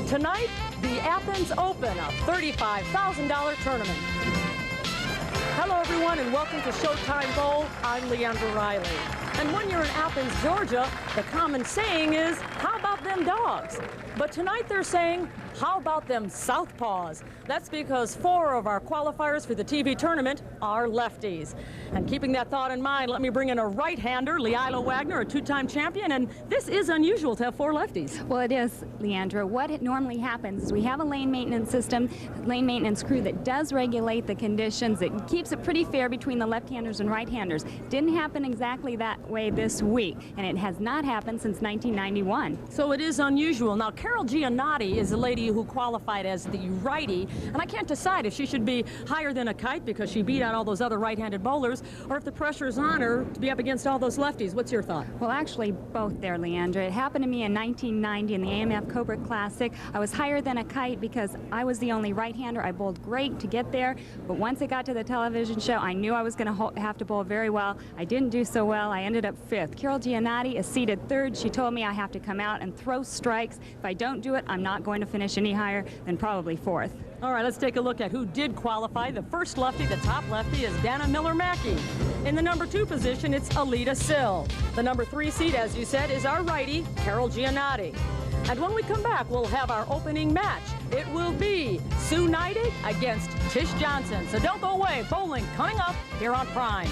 Tonight, the Athens Open, a $35,000 tournament. Hello, everyone, and welcome to Showtime Bowl. I'm Leandra Riley. And when you're in Athens, Georgia, the common saying is, how about them dogs? But tonight they're saying, how about them southpaws? That's because 4 of our qualifiers for the TV tournament are lefties. And keeping that thought in mind, let me bring in a right-hander, Leila Wagner, a 2-time champion, and this is unusual to have 4 lefties. Well, it is, Leandra. What normally happens is we have a lane maintenance system, lane maintenance crew that does regulate the conditions. It keeps it pretty fair between the left-handers and right-handers. Didn't happen exactly that way this week, and it has not happened since 1991. So it is unusual. Now, Carol Giannatti is a lady who qualified as the righty, and I can't decide if she should be higher than a kite because she beat out all those other right-handed bowlers, or if the pressure's on her to be up against all those lefties. What's your thought? Well, actually, both there, Leandra. It happened to me in 1990 in the AMF Cobra Classic. I was higher than a kite because I was the only right-hander. I bowled great to get there, but once it got to the television show, I knew I was going to have to bowl very well. I didn't do so well. I ended up 5th. Carol Giannatti is seated 3rd. She told me I have to come out and throw strikes. If I don't do it, I'm not going to finish any higher than probably 4th. All right, let's take a look at who did qualify. The first lefty, the top lefty, is Miller-Mackie. In the number 2 position, it's Aleta. The number 3 seed, as you said, is our righty, Carol Giannatti. And when we come back, we'll have our opening match. It will be Sue Nydick against Tish Johnson. So don't go away. Bowling coming up here on Prime.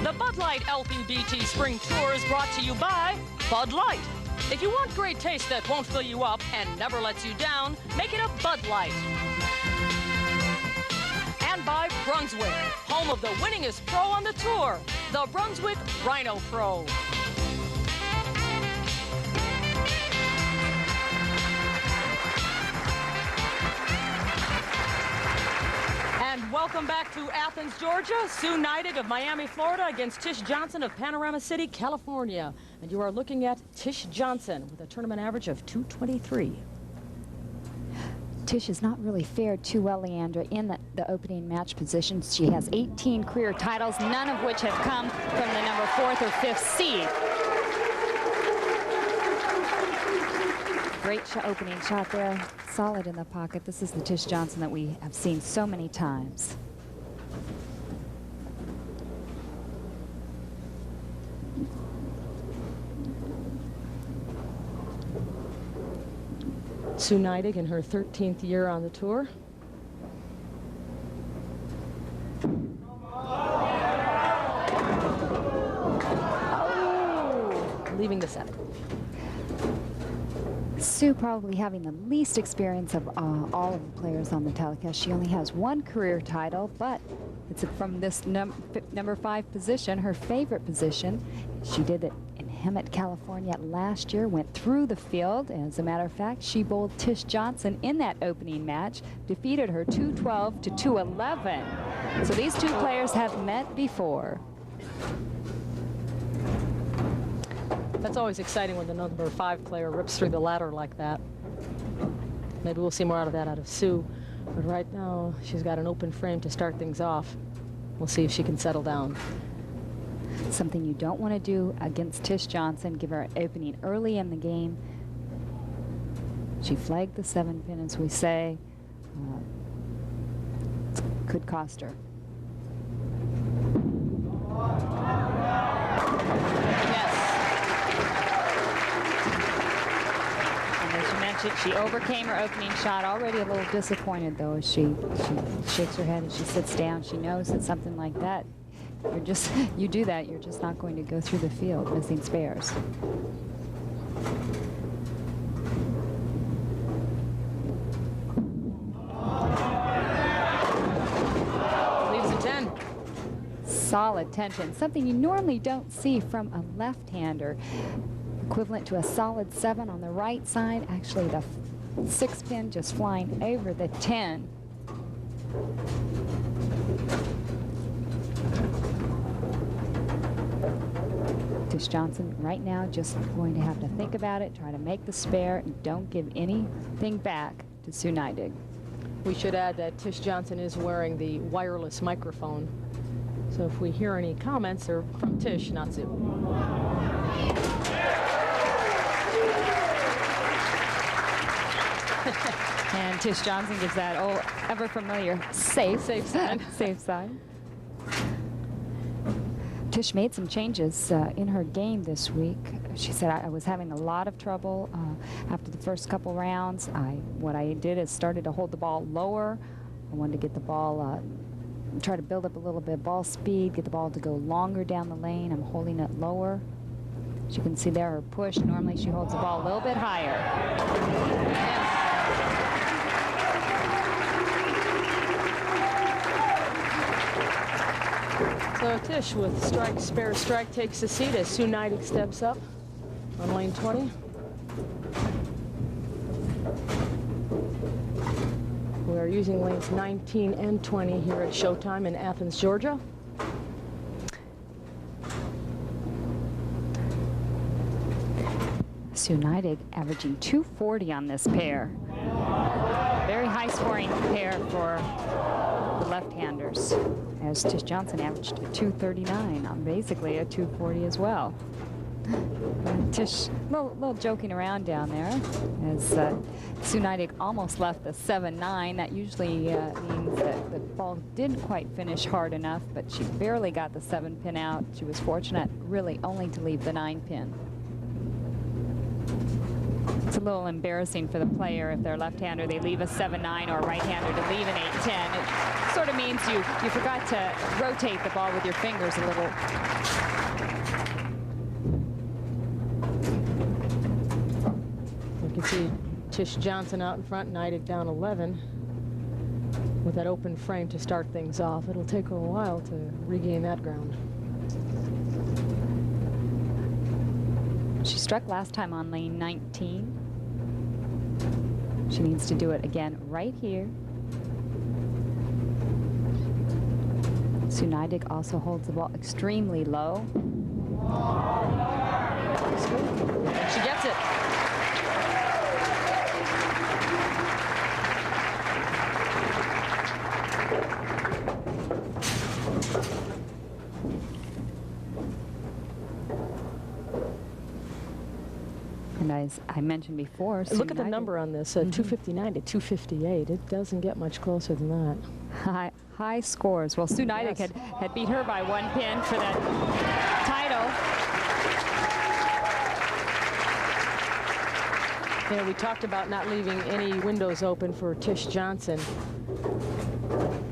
The Bud Light LPBT Spring Tour is brought to you by Bud Light. If you want great taste that won't fill you up and never lets you down, make it a Bud Light. And by Brunswick, home of the winningest pro on the tour, the Brunswick Rhino Pro. And welcome back to Athens, Georgia. Sue Nydick of Miami, Florida against Tish Johnson of Panorama City, California. And you are looking at Tish Johnson with a tournament average of 223. Tish has not really fared too well, Leandra, in the opening match positions. She has 18 career titles, none of which have come from the number 4th or 5th seed. Great opening shot there, solid in the pocket. This is the Tish Johnson that we have seen so many times. Sue Nydick in her 13th year on the tour. Oh, leaving the set. Sue probably having the least experience of all of the players on the telecast. She only has 1 career title, but it's from this number 5 position, her favorite position. She did it in Hemet, California last year, went through the field. As a matter of fact, she bowled Tish Johnson in that opening match, defeated her 212 to 211. So these 2 players have met before. That's always exciting when the number 5 player rips through the ladder like that. Maybe we'll see more out of that out of Sue. But right now, she's got an open frame to start things off. We'll see if she can settle down. Something you don't want to do against Tish Johnson, give her an opening early in the game. She flagged the 7-pin, as we say. Could cost her. She overcame her opening shot. Already a little disappointed, though, as she shakes her head and she sits down. She knows that something like that, you do that, you're just not going to go through the field missing spares. Leaves a 10. Solid tension, something you normally don't see from a left-hander. Equivalent to a solid 7 on the right side. Actually, the 6-pin just flying over the 10. Tish Johnson right now just going to have to think about it, try to make the spare, and don't give anything back to Sue Nydick. We should add that Tish Johnson is wearing the wireless microphone. So if we hear any comments, they're from Tish, not Sue. And Tish Johnson gives that ever familiar safe side. Safe side. Tish made some changes in her game this week. She said, I was having a lot of trouble after the first couple rounds. What I did is started to hold the ball lower. I wanted to get the ball, try to build up a little bit of ball speed, get the ball to go longer down the lane. I'm holding it lower. As you can see there, her push. Normally she holds the ball a little bit higher. So Tish with strike, spare strike, takes the seat as Sue Nydick steps up on lane 20. We are using lanes 19 and 20 here at Showtime in Athens, Georgia. Sue Nydick averaging 240 on this pair. Very high scoring pair for the left-handers, as Tish Johnson averaged a 239 on basically a 240 as well. Tish, little joking around down there, as Sue Nydick almost left the 7-9. That usually means that the ball didn't quite finish hard enough, but she barely got the 7-pin out. She was fortunate really only to leave the 9-pin. It's a little embarrassing for the player if they're left-hander, they leave a 7-9, or a right-hander to leave an 8-10. It sort of means you forgot to rotate the ball with your fingers a little. You can see Tish Johnson out in front, Nydick down 11 with that open frame to start things off. It'll take her a while to regain that ground. She struck last time on lane 19. She needs to do it again right here. Sue Nydick also holds the ball extremely low. She gets it. And as I mentioned before, look at the number on this, 259 to 258. It doesn't get much closer than that. High scores. Well, Sue Nydick had beat her by 1 pin for that title. You know, we talked about not leaving any windows open for Tish Johnson.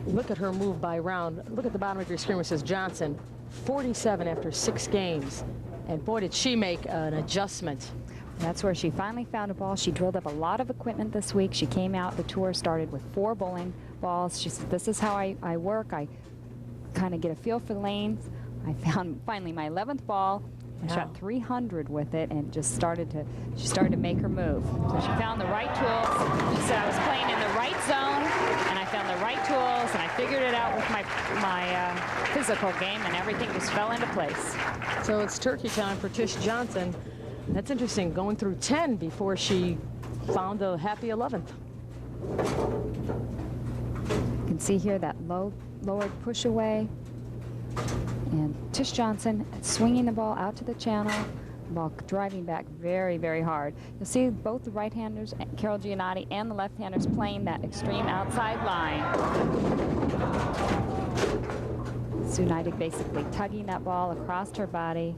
Look at her move by round. Look at the bottom of your screen where it says Johnson, 47 after 6 games. And boy, did she make an adjustment. That's where she finally found a ball. She drilled up a lot of equipment this week. She came out the tour, started with 4 bowling balls. She said, this is how I work. I kind of get a feel for the lanes. I found finally my 11th ball. I shot 300 with it and just started to make her move. So she found the right tools. She said I was playing in the right zone and I found the right tools and I figured it out with my physical game, and everything just fell into place. So it's turkey time for Tish Johnson. That's interesting, going through 10 before she found a happy 11th. You can see here that lowered push away. And Tish Johnson swinging the ball out to the channel, ball driving back very, very hard. You'll see both the right-handers, Carol Giannotti, and the left-handers playing that extreme outside line. Sue Nydick basically tugging that ball across her body.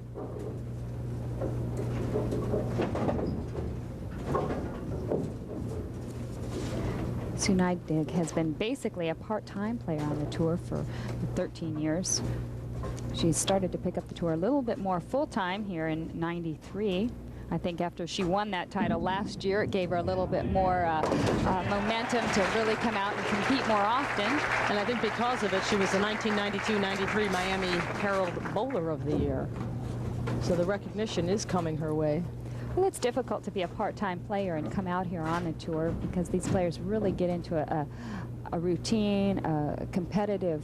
Sue Nydick has been basically a part-time player on the tour for 13 years. She started to pick up the tour a little bit more full-time here in '93. I think after she won that title last year, it gave her a little bit more momentum to really come out and compete more often. And I think because of it, she was the 1992-93 Miami Herald Bowler of the Year. So the recognition is coming her way. Well, it's difficult to be a part-time player and come out here on the tour because these players really get into a routine, a competitive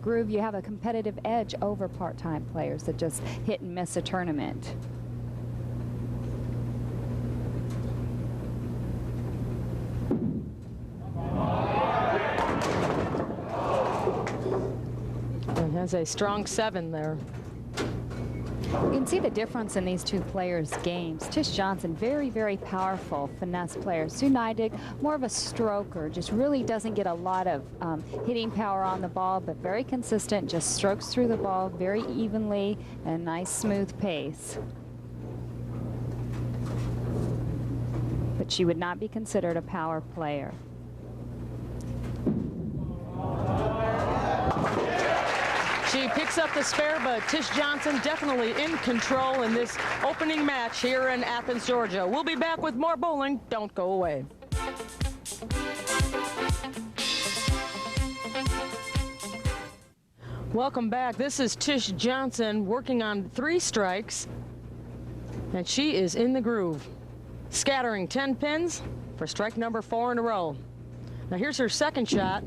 groove. You have a competitive edge over part-time players that just hit and miss a tournament. And has is a strong 7 there. You can see the difference in these two players' games. Tish Johnson, very, very powerful finesse player. Sue Nydick, more of a stroker, just really doesn't get a lot of hitting power on the ball, but very consistent, just strokes through the ball very evenly and a nice smooth pace. But she would not be considered a power player. She picks up the spare, but Tish Johnson definitely in control in this opening match here in Athens, Georgia. We'll be back with more bowling. Don't go away. Welcome back. This is Tish Johnson working on 3 strikes, and she is in the groove, scattering 10 pins for strike number 4 in a row. Now here's her second shot.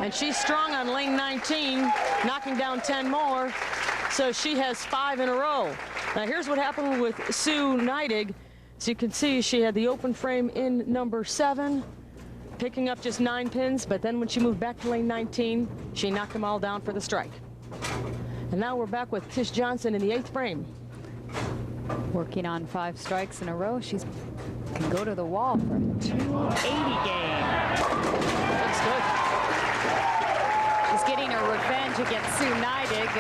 And she's strong on lane 19, knocking down 10 more, so she has 5 in a row. Now here's what happened with Sue Nydick. As you can see, she had the open frame in number 7, picking up just 9 pins, but then when she moved back to lane 19, she knocked them all down for the strike. And now we're back with Tish Johnson in the 8th frame. Working on 5 strikes in a row. She can go to the wall for a 280 game. Looks good. She's getting her revenge against Sue Nydick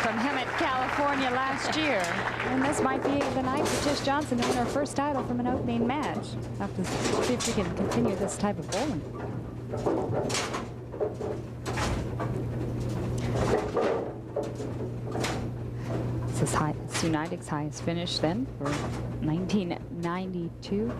from Hemet, California last year. And this might be the night for Tish Johnson to win her first title from an opening match. Have to see if she can continue this type of bowling. This is Sue Nydick's highest finish then for 1992.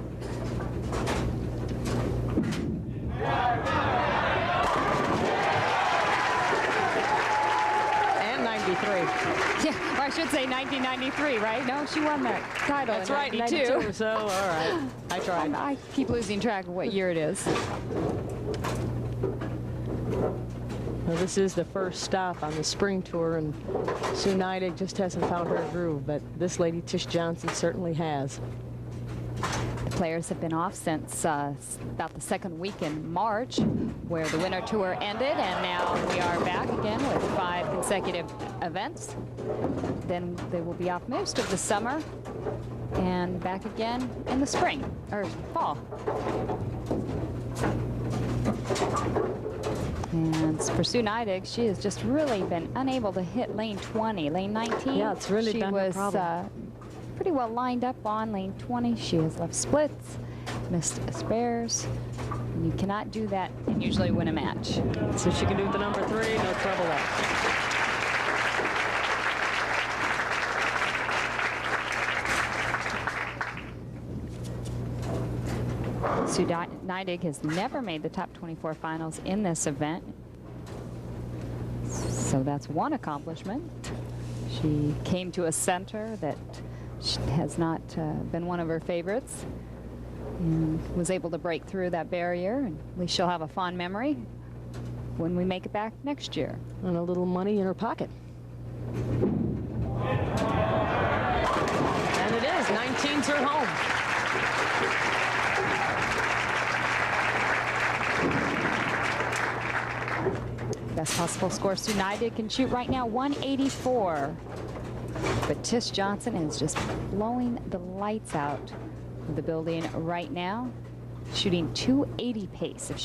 Yeah, or I should say 1993, right? No, she won that title. That's in right, 92. So, all right. I tried. I keep losing track of what year it is. Well, this is the first stop on the spring tour, and Sue Nydick just hasn't found her groove, but this lady, Tish Johnson, certainly has. The players have been off since about the second week in March, where the winter tour ended, and now we are back again with 5 consecutive events. Then they will be off most of the summer and back again in the spring or fall. And for Sue Nydick, she has just really been unable to hit lane 20. Lane 19, yeah, it's really been a problem. Pretty well lined up on lane 20. She has left splits, missed spares. And you cannot do that and usually win a match. So she can do the number 3, no trouble there. Sue Nydick has never made the top 24 finals in this event. So that's one accomplishment. She came to a center that has not been one of her favorites and was able to break through that barrier, and at least she'll have a fond memory when we make it back next year. And a little money in her pocket. And it is, 19's her home. Best possible score Sue Nydick can shoot right now, 184. But Tish Johnson is just blowing the lights out of the building right now, shooting 280 pace if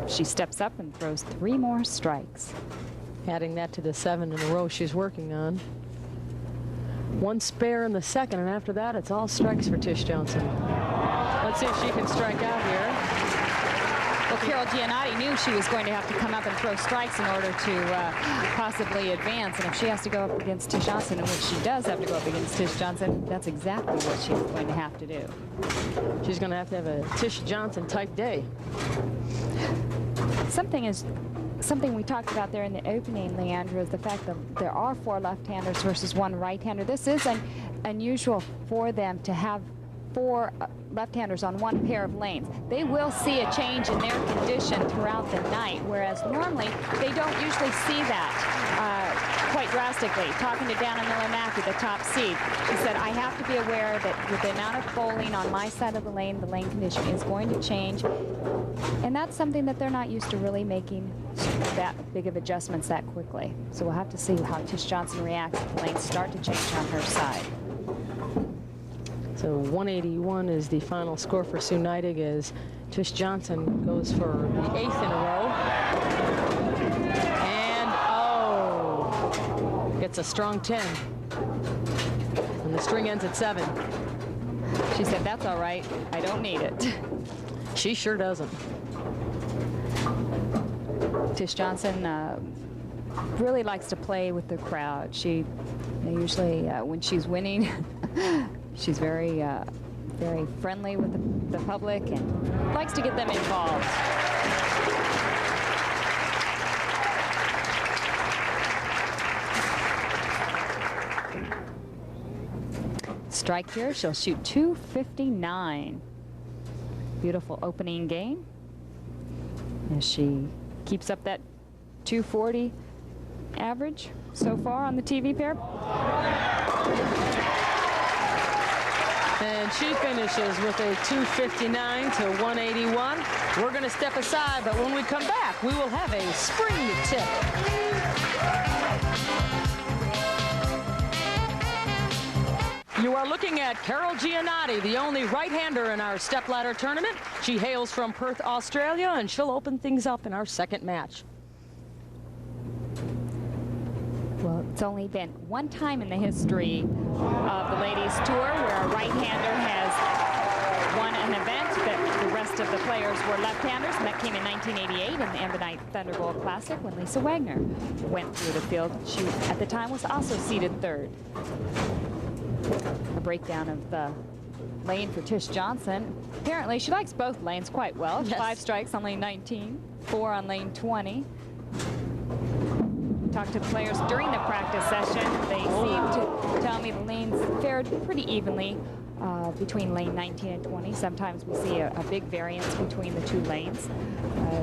she steps up and throws 3 more strikes. Adding that to the 7 in a row she's working on. 1 spare in the second, and after that it's all strikes for Tish Johnson. Let's see if she can strike out here. Well, Carol Giannatti knew she was going to have to come up and throw strikes in order to possibly advance. And if she has to go up against Tish Johnson, and which she does have to go up against Tish Johnson, that's exactly what she's going to have to do. She's going to have a Tish Johnson type day. Something we talked about there in the opening, Leandra, is the fact that there are 4 left-handers versus 1 right-hander. This is unusual for them to have 4 left-handers on 1 pair of lanes. They will see a change in their condition throughout the night, whereas normally they don't usually see that quite drastically. Talking to Dana Miller-Mackie, the top seed, she said, I have to be aware that with the amount of bowling on my side of the lane condition is going to change. And that's something that they're not used to, really making that big of adjustments that quickly. So we'll have to see how Tish Johnson reacts if the lanes start to change on her side. So 181 is the final score for Sue Nydick as Tish Johnson goes for the 8th in a row. And, oh, gets a strong 10. And the string ends at 7. She said, that's all right. I don't need it. She sure doesn't. Tish Johnson really likes to play with the crowd. She usually, when she's winning, she's very friendly with the public and likes to get them involved. Strike here, she'll shoot 259. Beautiful opening game as she keeps up that 240 average so far on the TV pair. And she finishes with a 259 to 181. We're going to step aside, but when we come back, we will have a spring tip. You are looking at Carol Giannotti, the only right-hander in our stepladder tournament. She hails from Perth, Australia, and she'll open things up in our second match. Well, it's only been one time in the history of the ladies tour where a right-hander has won an event, but the rest of the players were left-handers, and that came in 1988 in the Ambonite Thunderbolt Classic when Lisa Wagner went through the field. She, at the time, was also seeded 3rd. A breakdown of the lane for Tish Johnson. Apparently, she likes both lanes quite well. Yes. 5 strikes on lane 19, 4 on lane 20. Talked to the players during the practice session. They seemed to tell me the lanes fared pretty evenly between lane 19 and 20. Sometimes we see a big variance between the 2 lanes.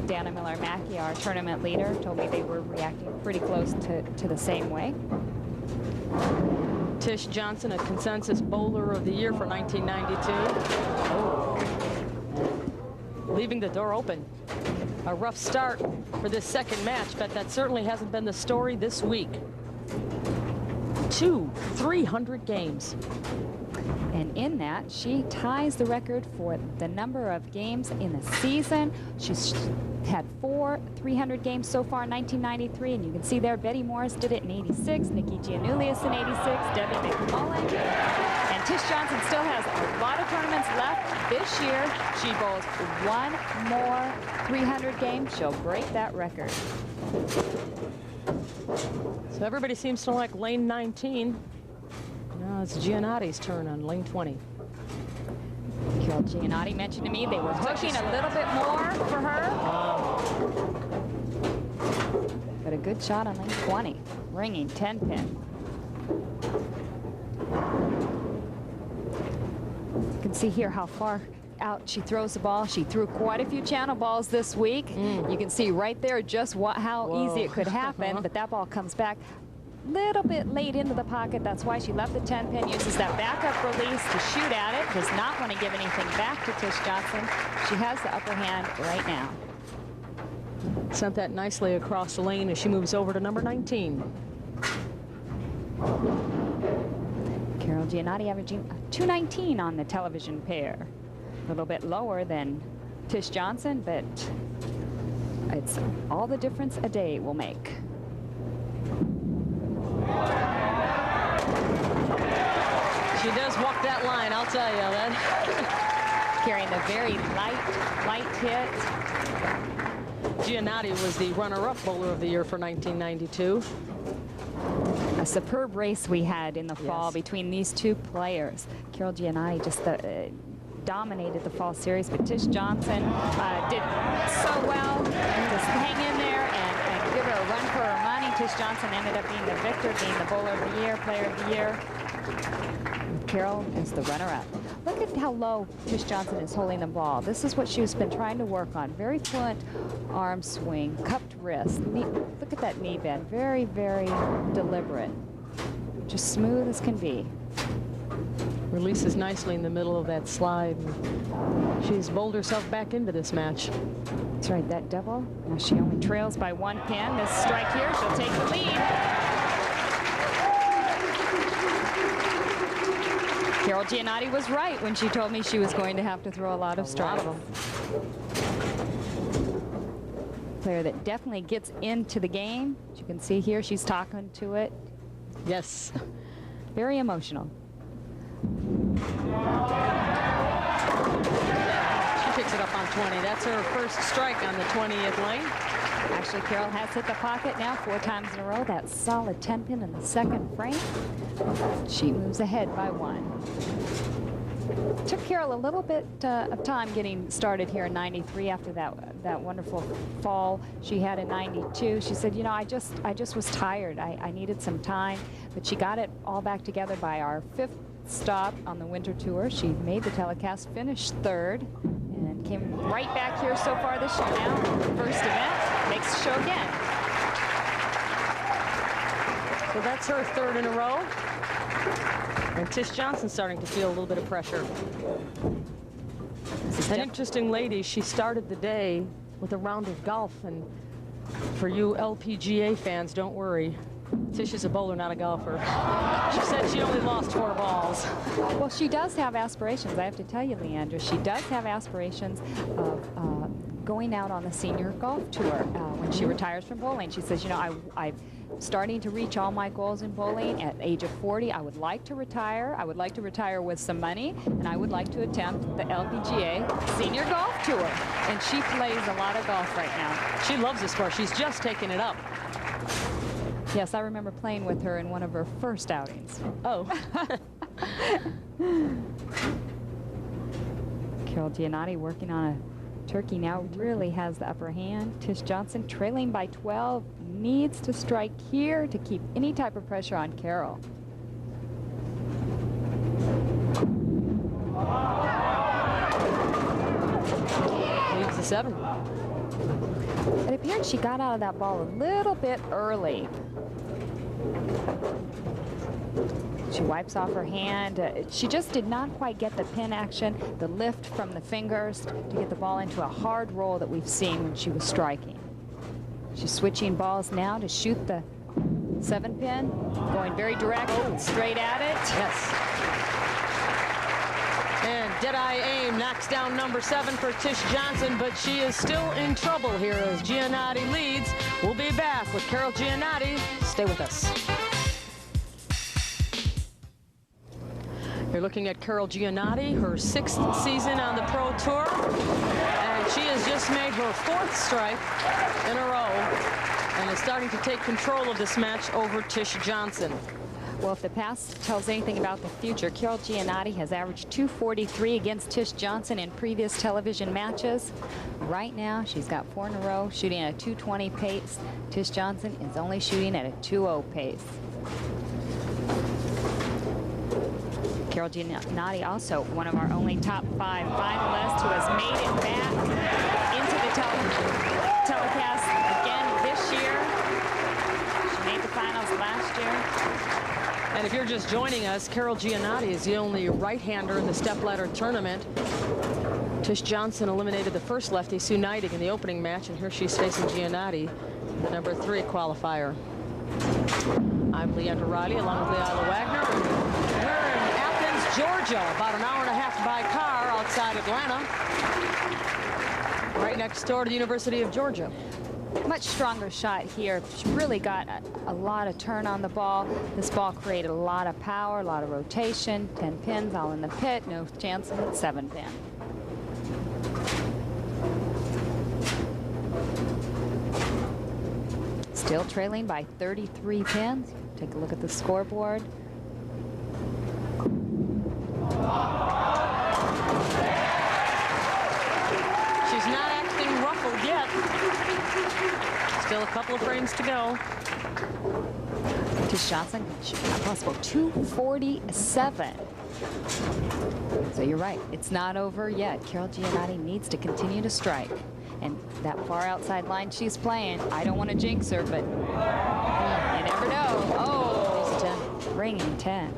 Dana Miller-Mackie, our tournament leader, told me they were reacting pretty close to the same way. Tish Johnson, a consensus bowler of the year for 1992. Leaving the door open. A rough start for this second match, but that certainly hasn't been the story this week. 300 games. And in that, she ties the record for the number of games in the season. She's had 4 300 games so far in 1993, and you can see there Betty Morris did it in 86, Nikki Giannoulias in 86, Debbie McMullen. And Tish Johnson still has a lot of tournaments left this year. She bowls 1 more 300 games. She'll break that record. So everybody seems to like lane 19. Now it's Giannotti's turn on lane 20. Carol Giannotti mentioned to me they were pushing a little bit more for her. But a good shot on lane 20, ringing 10-pin. You can see here how far out she throws the ball. She threw quite a few channel balls this week. You can see right there just how easy it could happen, but that ball comes back a little bit late into the pocket. That's why she left the 10-pin, uses that backup release to shoot at it, does not want to give anything back to Tish Johnson. She has the upper hand right now. Sent that nicely across the lane as she moves over to number 19. Carol Giannotti averaging 219 on the television pair. A little bit lower than Tish Johnson, but it's all the difference a day will make. She does walk that line, I'll tell you that. Carrying a very light hit. Giannotti was the runner-up bowler of the year for 1992. A superb race we had in the fall between these 2 players. Carol Giannotti just dominated the fall series, but Tish Johnson did so well. Just hang in there and give her a run for her money. Tish Johnson ended up being the victor, being the bowler of the year, player of the year. Carol is the runner-up. Look at how low Tish Johnson is holding the ball. This is what she's been trying to work on. Very fluent arm swing, cupped wrist. Look at that knee bend. Very, very deliberate. Just smooth as can be. Releases nicely in the middle of that slide. She's bowled herself back into this match. That's right, that double. Now she only trails by 1 pin. This strike here, she'll take the lead. Carol Giannatti was right when she told me she was going to have to throw a lot of strikes. Player that definitely gets into the game. As you can see here, she's talking to it. Yes. Very emotional. She picks it up on 20. That's her first strike on the 20th lane. Actually, Carol has hit the pocket now 4 times in a row. That solid 10 pin in the second frame. She moves ahead by 1. Took Carol a little bit of time getting started here in 93 after that wonderful fall she had in 92. She said, you know, I just was tired. I needed some time, but she got it all back together by our 5th stop on the winter tour. She made the telecast, finished 3rd, and came right back here so far this year now. First event, makes the show again. So that's her 3rd in a row. And Tish Johnson starting to feel a little bit of pressure. An interesting lady. She started the day with a round of golf, and for you LPGA fans, don't worry. Tish is a bowler, not a golfer. She said she only lost 4 balls. Well, she does have aspirations. I have to tell you, Leandra, she does have aspirations of going out on the senior golf tour when she retires from bowling. She says, you know, I'm starting to reach all my goals in bowling. At the age of 40, I would like to retire. I would like to retire with some money, and I would like to attempt the LPGA Senior Golf Tour. And she plays a lot of golf right now. She loves the sport. She's just taking it up. Yes, I remember playing with her in one of her first outings. Oh. Carol Giannatti working on a turkey now, really has the upper hand. Tish Johnson trailing by 12, needs to strike here to keep any type of pressure on Carol. Leaves the 7. It appeared she got out of that ball a little bit early. She wipes off her hand. She just did not quite get the pin action, the lift from the fingers to get the ball into a hard roll that we've seen when she was striking. She's switching balls now to shoot the 7 pin, going very direct, straight at it. Yes. And dead-eye aim knocks down number 7 for Tish Johnson, but she is still in trouble here as Giannatti leads. We'll be back with Carol Giannatti. Stay with us. You're looking at Carol Giannatti, her 6th season on the Pro Tour, and she has just made her 4th strike in a row and is starting to take control of this match over Tish Johnson. Well, if the past tells anything about the future, Carol Giannatti has averaged 243 against Tish Johnson in previous television matches. Right now, she's got 4 in a row, shooting at a 220 pace. Tish Johnson is only shooting at a 2-0 pace. Carol Giannatti, also one of our only top 5 finalists, who has made it back into the telecast again this year. She made the finals last year. And if you're just joining us, Carol Giannatti is the only right-hander in the stepladder tournament. Tish Johnson eliminated the first lefty, Sue Nydick, in the opening match, and here she's facing Giannatti, the number 3 qualifier. I'm Leandra Riley, along with Leila Wagner. We're in Athens, Georgia, about an hour and a half by car outside Atlanta, right next door to the University of Georgia. Much stronger shot here. She really got a lot of turn on the ball. This ball created a lot of power, a lot of rotation. 10 pins all in the pit. No chance of a 7 pin. Still trailing by 33 pins. Take a look at the scoreboard. She's not acting ruffled yet. Still a couple of frames to go. Tish Johnson, a possible 247. So you're right, it's not over yet. Carol Giannotti needs to continue to strike. And that far outside line she's playing, I don't want to jinx her, but you never know. Oh, 10. Bringing 10.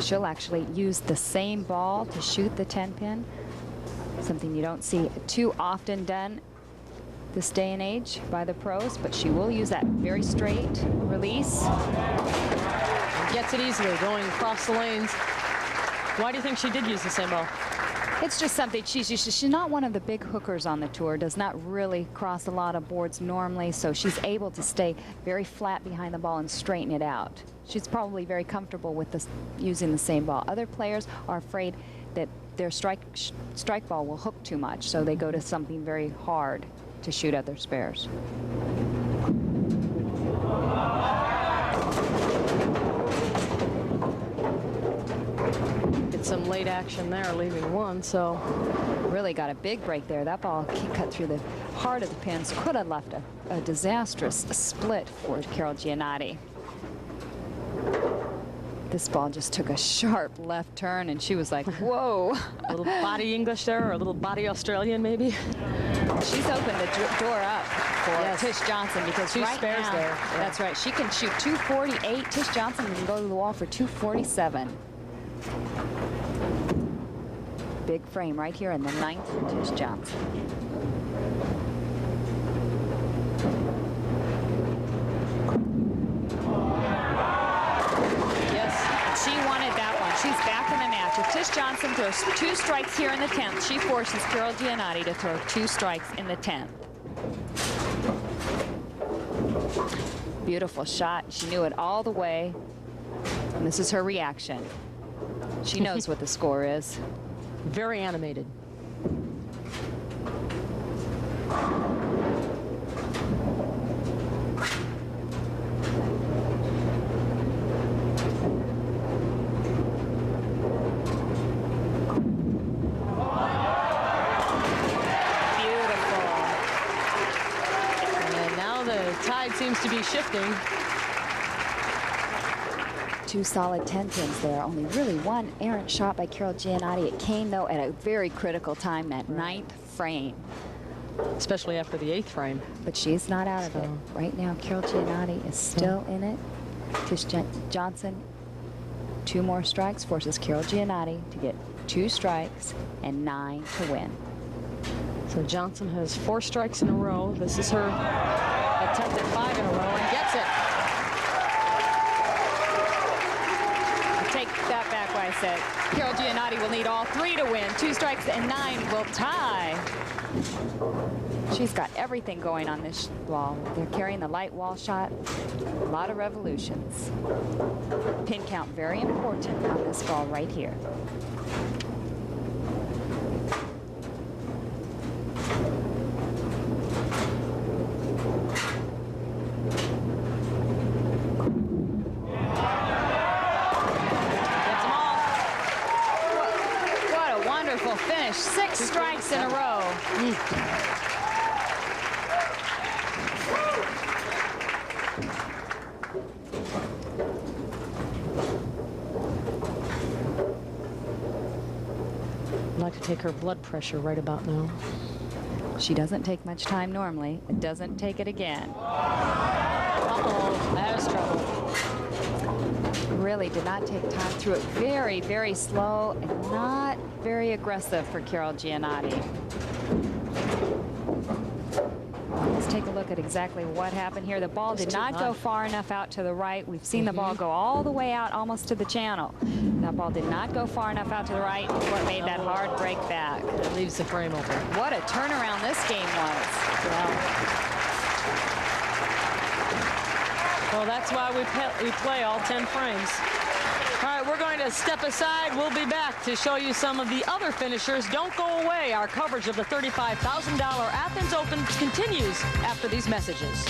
She'll actually use the same ball to shoot the 10-pin, something you don't see too often done this day and age by the pros, but she will use that very straight release. And gets it easily, going across the lanes. Why do you think she did use the same ball? It's just something, she's not one of the big hookers on the tour, does not really cross a lot of boards normally, so she's able to stay very flat behind the ball and straighten it out. She's probably very comfortable with this, using the same ball. Other players are afraid that their strike ball will hook too much, so they go to something very hard to shoot other spares. Get some late action there, leaving one, so. Really got a big break there. That ball cut through the heart of the pins. Could have left a disastrous split for Carol Giannotti. This ball just took a sharp left turn, and she was like, whoa. A little body English there, or a little body Australian, maybe. She's opened the door up for Tish Johnson, because two right spares now, there. Yeah. That's right. She can shoot 248. Tish Johnson can go to the wall for 247. Big frame right here in the 9th for Tish Johnson. Yes, she wanted that one. She's back in the match. If Tish Johnson throws 2 strikes here in the 10th, she forces Carol Giannotti to throw 2 strikes in the 10th. Beautiful shot. She knew it all the way. And this is her reaction. She knows what the score is. Very animated. Tide seems to be shifting. 2 solid 10 pins there. Only really 1 errant shot by Carol Giannotti. It came, though, at a very critical time, that 9th frame. Especially after the 8th frame. But she's not out of it. Right now, Carol Giannotti is still in it. Tish Johnson, 2 more strikes, forces Carol Giannotti to get 2 strikes and 9 to win. So Johnson has 4 strikes in a row. This is her attempt at 5 in a row, and gets it. Take that back what I said. Carol Giannotti will need all 3 to win. 2 strikes and 9 will tie. She's got everything going on this ball. They're carrying the light wall shot. A lot of revolutions. Pin count very important on this ball right here. Finish 6 strikes in a row. I'd like to take her blood pressure right about now. She doesn't take much time normally. It doesn't take it again. Uh-oh, there's trouble. Really did not take time through it. Very, very slow and not very aggressive for Carol Giannotti. Let's take a look at exactly what happened here. The ball did not go far enough out to the right. We've seen the ball go all the way out almost to the channel. That ball did not go far enough out to the right. What made that hard break back. It leaves the frame open. What a turnaround this game was. Wow. Well, that's why we play all 10 frames. All right, we're going to step aside. We'll be back to show you some of the other finishers. Don't go away. Our coverage of the $35,000 Athens Open continues after these messages.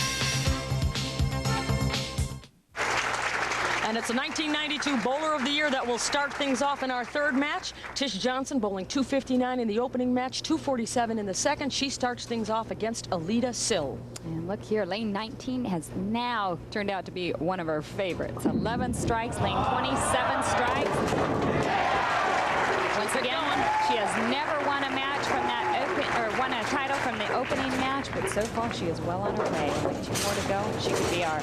And it's a 1992 Bowler of the Year that will start things off in our third match. Tish Johnson bowling 259 in the opening match, 247 in the second. She starts things off against Aleta-Sill. And look here, lane 19 has now turned out to be one of her favorites. 11 strikes, lane 27 strikes. Once again, she has never won a match from that won a title from the opening match, but so far she is well on her way. Only 2 more to go, and she could be our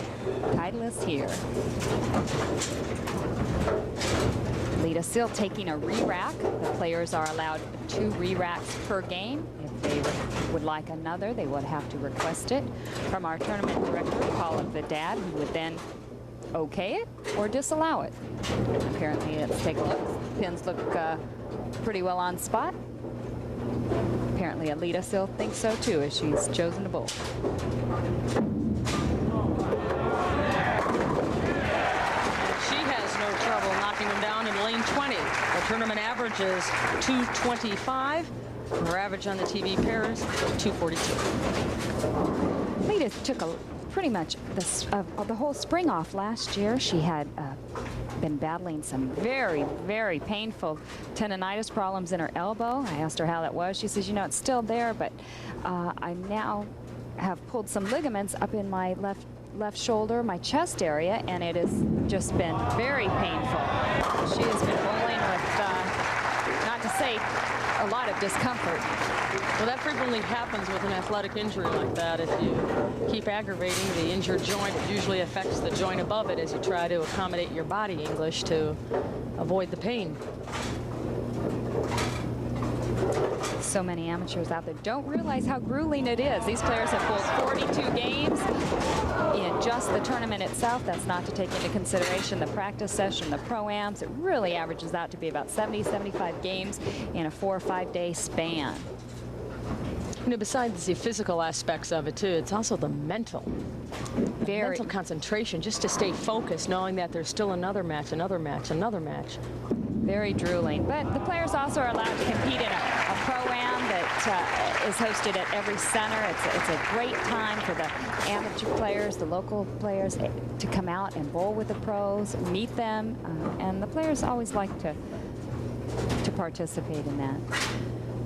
titleist here. Aleta-Sill taking a re-rack. The players are allowed 2 re-racks per game. If they would like another, they would have to request it from our tournament director, Paul Vidad, who would then okay it or disallow it. Apparently, let's take a look. Pins look pretty well on spot. Apparently, Aleta-Sill thinks so too, as she's chosen to bowl. She has no trouble knocking them down in lane 20. The tournament average is 225. Her average on the TV pair is 242. Aleta took pretty much the whole spring off last year. She had been battling some very, very painful tendonitis problems in her elbow. I asked her how that was. She says, you know, it's still there, but I now have pulled some ligaments up in my left shoulder, my chest area, and it has just been very painful. She has been bowling with, not to say a lot of discomfort. Well, that frequently happens with an athletic injury like that. If you keep aggravating the injured joint, it usually affects the joint above it as you try to accommodate your body English to avoid the pain. So many amateurs out there don't realize how grueling it is. These players have bowled 42 games in just the tournament itself. That's not to take into consideration the practice session, the pro-ams. It really averages out to be about 70, 75 games in a 4 or 5 day span. You know, besides the physical aspects of it too, it's also the mental. Mental concentration, just to stay focused, knowing that there's still another match, another match, another match. Very drooling. But the players also are allowed to compete in a pro-am that is hosted at every center. It's a great time for the amateur players, the local players, to come out and bowl with the pros, meet them, and the players always like to participate in that.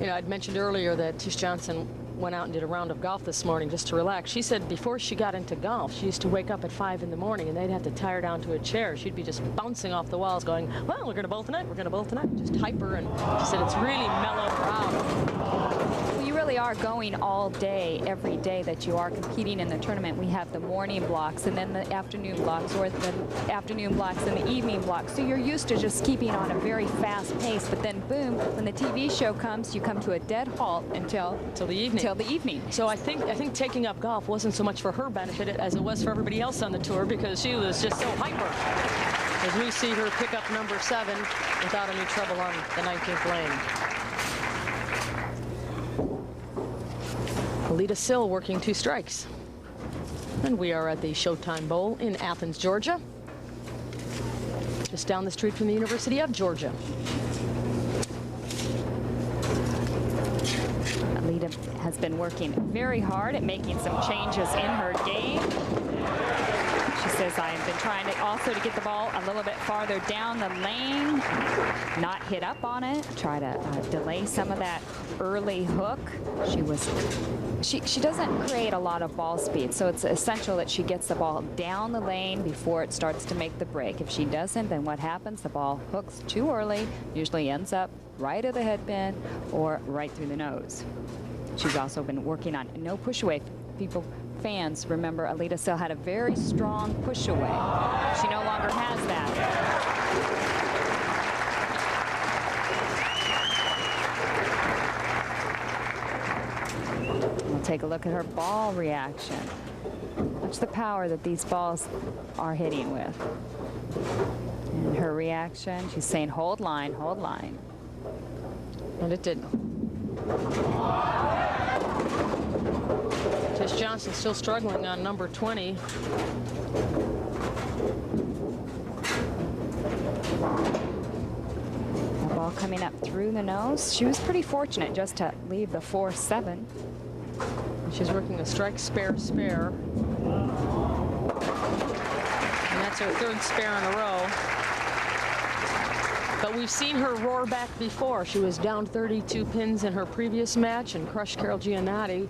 You know, I'd mentioned earlier that Tish Johnson went out and did a round of golf this morning just to relax. She said before she got into golf, she used to wake up at 5 in the morning and they'd have to tie her down to a chair. She'd be just bouncing off the walls going, well, we're going to bowl tonight, we're going to bowl tonight. Just hyper, and she said it's really mellowed her out. Well, you really are going all day, every day that you are competing in the tournament. We have the morning blocks and then the afternoon blocks, or the afternoon blocks and the evening blocks. So you're used to just keeping on a very fast pace, but then boom, when the TV show comes, you come to a dead halt until the evening. So I think taking up golf wasn't so much for her benefit as it was for everybody else on the tour, because she was just so hyper. As we see her pick up number 7 without any trouble on the 19th lane. Aleta-Sill working 2 strikes. And we are at the Showtime Bowl in Athens, Georgia. Just down the street from the University of Georgia. Aleta has been working very hard at making some changes in her game. She says, I have been trying to also to get the ball a little bit farther down the lane, not hit up on it, try to delay some of that early hook. She doesn't create a lot of ball speed, so it's essential that she gets the ball down the lane before it starts to make the break. If she doesn't, then what happens? The ball hooks too early, usually ends up right at the headband or right through the nose. She's also been working on no push away. Fans remember Aleta-Sill had a very strong push away. She no longer has that. We'll take a look at her ball reaction. Watch the power that these balls are hitting with. And her reaction, she's saying, hold line, hold line. And it didn't. Tish Johnson still struggling on number 20. The ball coming up through the nose. She was pretty fortunate just to leave the 4-7. She's working a strike spare. And that's That's her third spare in a row. But we've seen her roar back before. She was down 32 pins in her previous match and crushed Carol Giannotti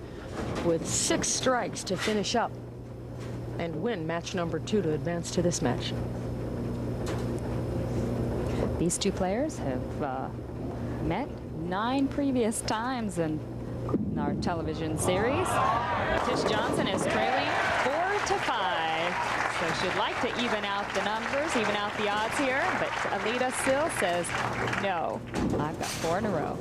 with 6 strikes to finish up and win match number 2 to advance to this match. These two players have met 9 previous times in our television series. Tish Johnson is trailing 4-5. So she'd like to even out the numbers, even out the odds here, but Aleta-Sill says, no, I've got 4 in a row.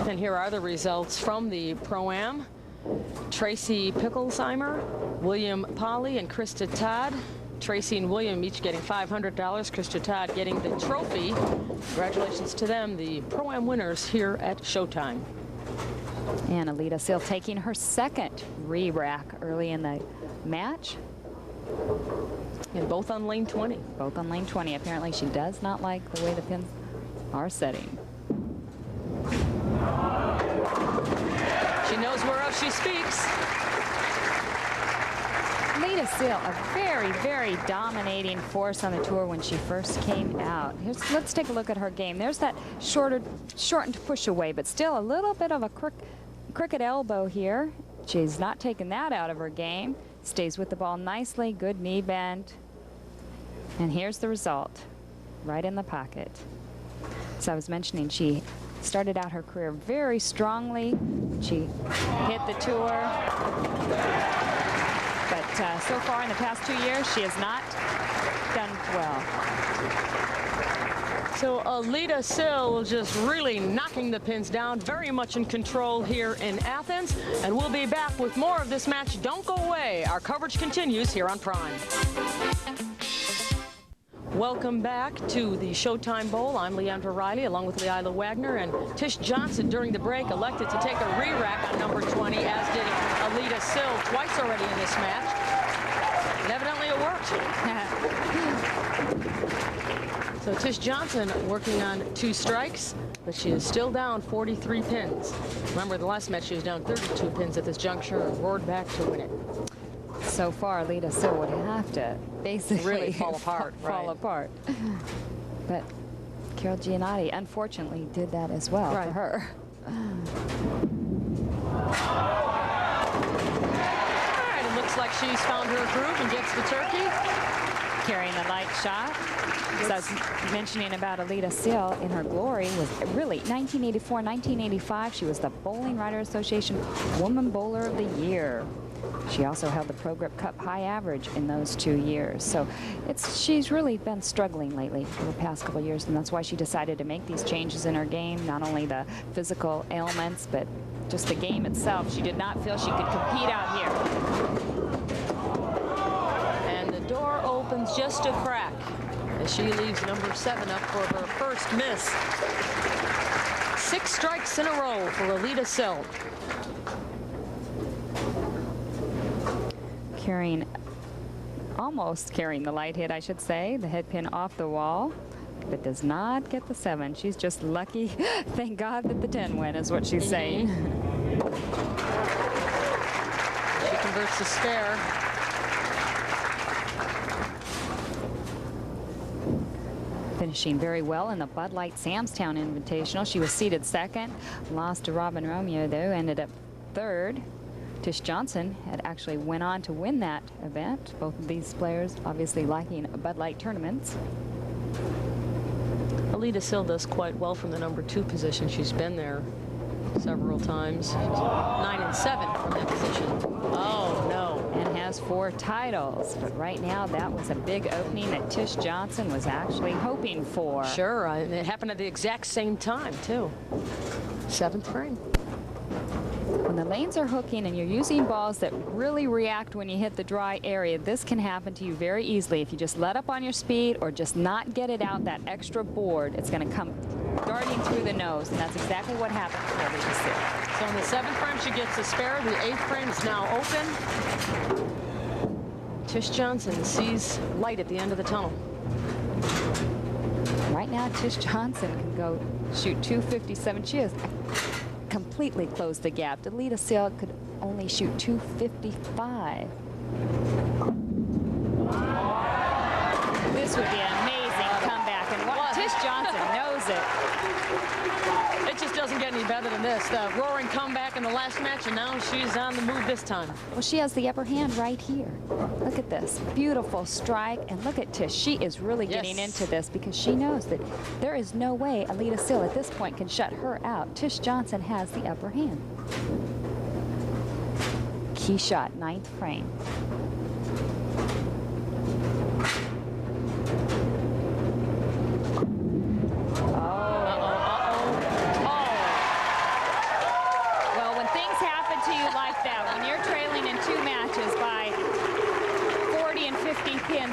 And here are the results from the Pro-Am. Tracy Picklesheimer, William Polly, and Krista Todd. Tracy and William each getting $500. Krista Todd getting the trophy. Congratulations to them, the Pro-Am winners here at Showtime. And Aleta-Sill taking her second re-rack early in the match. And both on lane 20. Both on lane 20. Apparently she does not like the way the pins are setting. She knows whereof she speaks. Aleta-Sill, a very, very dominating force on the tour when she first came out. Let's take a look at her game. There's that shortened push away, but still a little bit of a crooked elbow here. She's not taken that out of her game. Stays with the ball nicely, good knee bend. And here's the result, right in the pocket. As I was mentioning, she started out her career very strongly. She hit the tour. But so far in the past 2 years, she has not done well. So Aleta-Sill just really knocking the pins down, very much in control here in Athens. And we'll be back with more of this match. Don't go away. Our coverage continues here on Prime. Welcome back to the Showtime Bowl. I'm Leandra Riley along with Leila Wagner, and Tish Johnson during the break elected to take a re-rack on number 20, as did Aleta-Sill twice already in this match. And evidently it worked. So Tish Johnson working on 2 strikes, but she is still down 43 pins. Remember, the last match she was down 32 pins at this juncture and roared back to win it. So far, Aleta-Sill would have to basically really fall apart. fall apart. But Carol Giannotti, unfortunately, did that as well for her. All right, it looks like she's found her groove and gets the turkey. Carrying the light shot. As I was mentioning about Aleta-Sill in her glory was really 1984, 1985. She was the Bowling Writer Association Woman Bowler of the Year. She also held the Pro Grip Cup high average in those 2 years. So she's really been struggling lately for the past couple of years, and that's why she decided to make these changes in her game, not only the physical ailments, but just the game itself. She did not feel she could compete out here. And the door opens just a crack as she leaves number 7 up for her first miss. 6 strikes in a row for Aleta-Sill. Almost carrying the light hit, I should say, the head pin off the wall, but does not get the 7. She's just lucky. Thank God that the 10 went, is what she's saying. She converts the spare. Finishing very well in the Bud Light Samstown Invitational. She was seeded 2nd, lost to Robin Romeo, though, ended up 3rd. Tish Johnson had actually went on to win that event. Both of these players obviously liking Bud Light tournaments. Aleta-Sill does quite well from the number 2 position. She's been there several times. 9 and 7 from that position. Oh, no. And has 4 titles. But right now, that was a big opening that Tish Johnson was actually hoping for. Sure, and it happened at the exact same time, too. 7th frame. When the lanes are hooking and you're using balls that really react when you hit the dry area, this can happen to you very easily. If you just let up on your speed or just not get it out that extra board, it's going to come darting through the nose, and that's exactly what happened to Aleta-Sill. So in the 7th frame, she gets a spare. The 8th frame is now open. Tish Johnson sees light at the end of the tunnel. Right now, Tish Johnson can go shoot 257. She has completely closed the gap. Aleta-Sill could only shoot 255. This would be an amazing comeback, and Tish Johnson knows it. It just doesn't get any better than this. The roaring comeback in the last match, and now she's on the move this time. Well, she has the upper hand right here. Look at this. Beautiful strike. And look at Tish. She is really getting into this because she knows that there is no way Aleta-Sill at this point can shut her out. Tish Johnson has the upper hand. Key shot, 9th frame.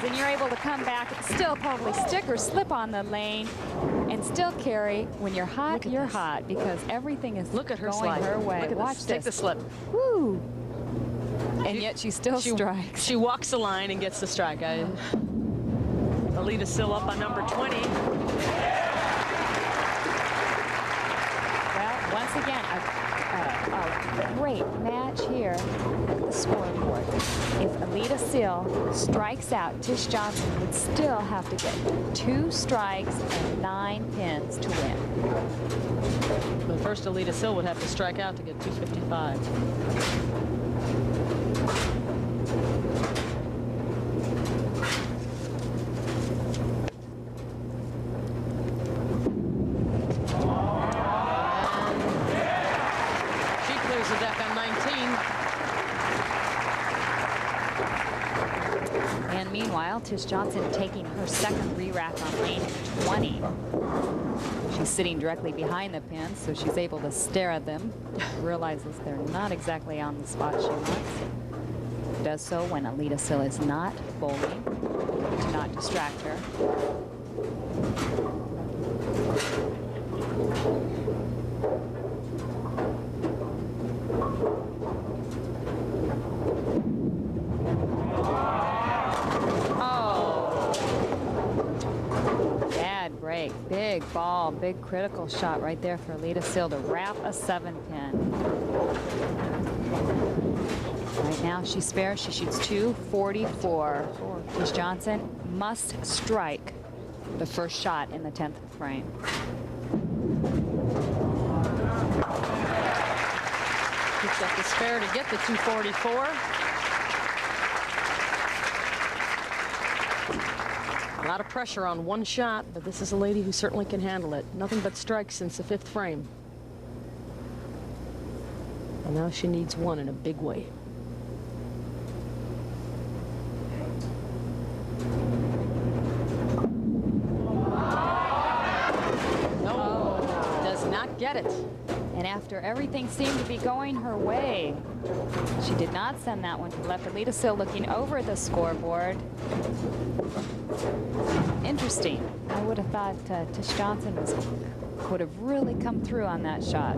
And you're able to come back, still probably stick or slip on the lane, and still carry. When you're hot, you're hot, because everything is Look at her going slide. her way. Look at Watch this. this. Take the slip. Woo! And yet she still strikes. She walks the line and gets the strike. Aleta-Sill up on number 20. Well, once again, a great match here at the scoreboard. If Aleta-Sill strikes out, Tish Johnson would still have to get 2 strikes and 9 pins to win. But first, Aleta-Sill would have to strike out to get 255. Meanwhile, Tish Johnson taking her second re-rack on lane 20. She's sitting directly behind the pins, so she's able to stare at them, realizes they're not exactly on the spot she wants. Does so when Aleta-Sill is not bowling to not distract her. Big ball, big critical shot right there for Aleta-Sill to wrap a 7-pin. Right now she spares. She shoots 244. Tish Johnson must strike the first shot in the 10th frame. Picks up the spare to get the 244. A lot of pressure on one shot, but this is a lady who certainly can handle it. Nothing but strikes since the 5th frame. And now she needs one in a big way. No, does not get it. And after everything seemed to be going her way, she did not send that one to left. Aleta-Sill looking over at the scoreboard. Interesting. I would have thought Tish Johnson would have really come through on that shot.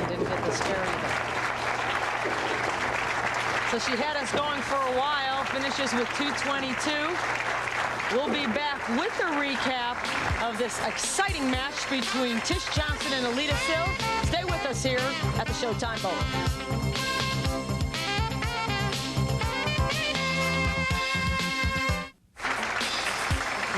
Didn't get the spare either. So she had us going for a while, finishes with 222. We'll be back with a recap of this exciting match between Tish Johnson and Aleta-Sill. Stay with us here at the Showtime Bowl.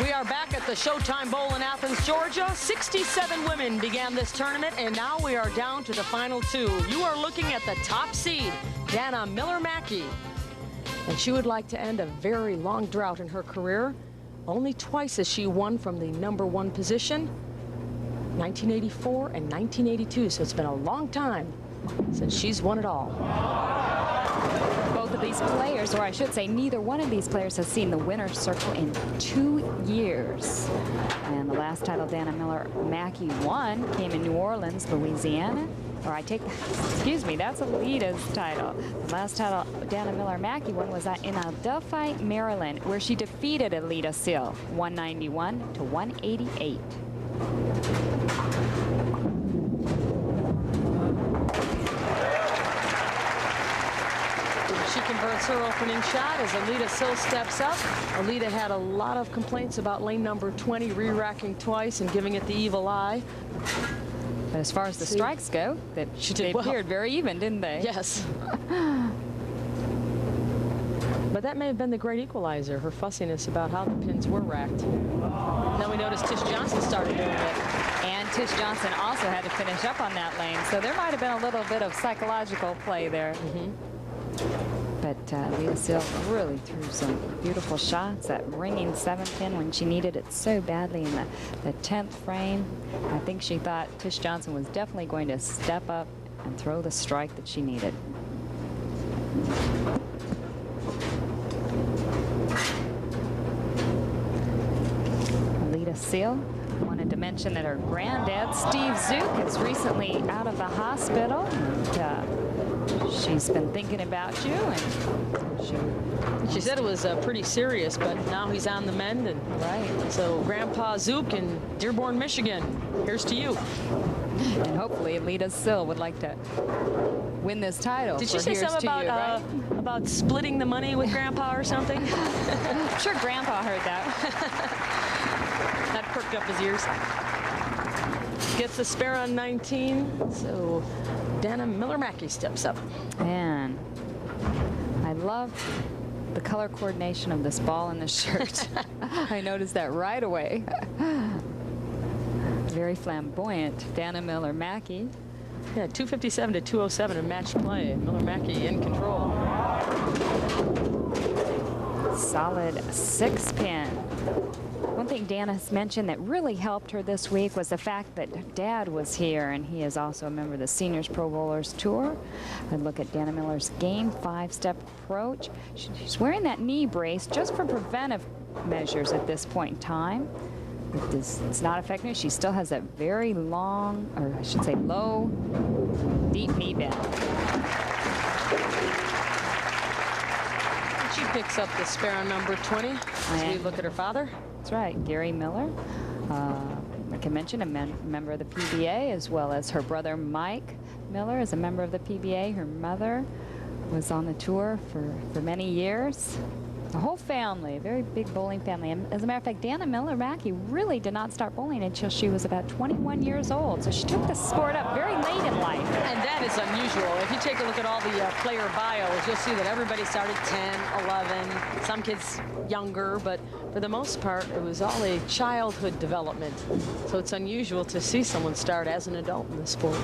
We are back at the Showtime Bowl in Athens, Georgia. 67 women began this tournament, and now we are down to the final 2. You are looking at the top seed, Dana Miller-Mackie. And she would like to end a very long drought in her career. Only twice has she won from the number 1 position, 1984 and 1982. So it's been a long time since she's won it all. Both of these players, or I should say neither one of these players, has seen the winner's circle in 2 years. And the last title Dana Miller-Mackie won came in New Orleans, Louisiana. Or I take, excuse me, that's Aleta's title. The last title Dana Miller-Mackie won was in Adelphi, Maryland, where she defeated Aleta-Sill 191 to 188. She converts her opening shot as Aleta-Sill steps up. Aleta had a lot of complaints about lane number 20 re-racking twice and giving it the evil eye. But as far as the strikes go, they appeared very even, didn't they? Yes. But But that may have been the great equalizer, her fussiness about how the pins were racked. Then we noticed Tish Johnson started doing it. And Tish Johnson also had to finish up on that lane. So there might have been a little bit of psychological play there. But Aleta really threw some beautiful shots. That ringing 7th pin when she needed it so badly in the 10th frame. I think she thought Tish Johnson was definitely going to step up and throw the strike that she needed. Aleta wanted to mention that her granddad, Steve Zook, is recently out of the hospital. And, she's been thinking about you, and she said it was pretty serious, but now he's on the mend. And right. So Grandpa Zook in Dearborn, Michigan, here's to you. And hopefully Aleta would like to win this title. Did she say something about, right? about splitting the money with Grandpa or something? I'm sure Grandpa heard that. That perked up his ears. Gets the spare on 19, so Dana Miller-Mackie steps up. Man, I love the color coordination of this ball and this shirt. I noticed that right away. Very flamboyant, Dana Miller-Mackie. Yeah, 257 to 207 in match play. Miller-Mackie in control. Solid 6-pin. One thing Dana's mentioned that really helped her this week was the fact that Dad was here, and he is also a member of the Seniors Pro Bowlers Tour. And look at Dana Miller's game 5-step approach. She's wearing that knee brace just for preventive measures at this point in time. It's not affecting her. She still has that very long, or I should say low, deep knee bend. She picks up the spare on number 20 as we look at her father. That's right, Gary Miller. I can mention a member of the PBA, as well as her brother Mike Miller is a member of the PBA. Her mother was on the tour for many years. The whole family, a very big bowling family. And as a matter of fact, Dana Miller-Mackie really did not start bowling until she was about 21 years old. So she took the sport up very late in life. And that is unusual. If you take a look at all the player bios, you'll see that everybody started 10, 11, some kids younger, but for the most part, it was all a childhood development. So it's unusual to see someone start as an adult in the sport.